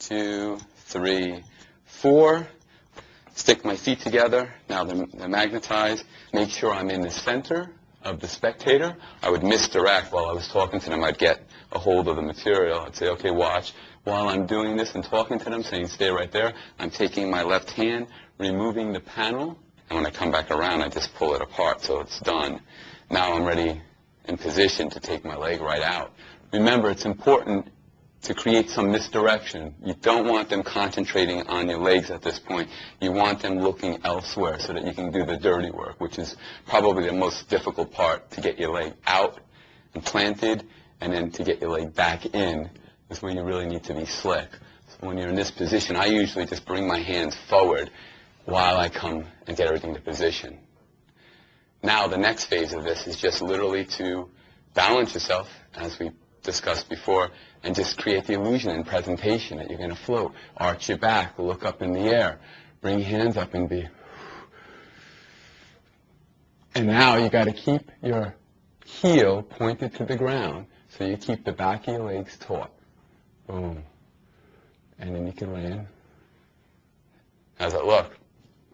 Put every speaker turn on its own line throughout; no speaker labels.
2, 3, 4. Stick my feet together. Now they're magnetized. Make sure I'm in the center of the spectator. I would misdirect while I was talking to them. I'd get a hold of the material. I'd say, okay, watch. While I'm doing this and talking to them, saying stay right there, I'm taking my left hand, removing the panel, and when I come back around, I just pull it apart so it's done. Now I'm ready in position to take my leg right out. Remember, it's important to create some misdirection. You don't want them concentrating on your legs at this point. You want them looking elsewhere so that you can do the dirty work, which is probably the most difficult part, to get your leg out and planted, and then to get your leg back in is where you really need to be slick. So when you're in this position, I usually just bring my hands forward while I come and get everything to position. Now the next phase of this is just literally to balance yourself, as we discussed before, and just create the illusion in presentation that you're going to float. Arch your back, look up in the air, bring your hands up and be. And now you got to keep your heel pointed to the ground, so you keep the back of your legs taut. Boom. And then you can land. How's that look?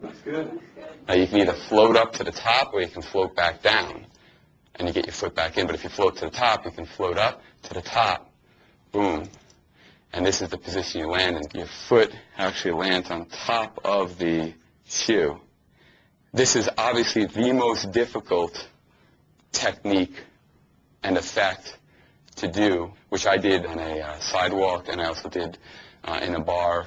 Looks good.
Now you can either float up to the top or you can float back down and you get your foot back in. But if you float to the top, you can float up to the top. Boom. And this is the position you land in. Your foot actually lands on top of the shoe. This is obviously the most difficult technique and effect to do, which I did on a sidewalk, and I also did in a bar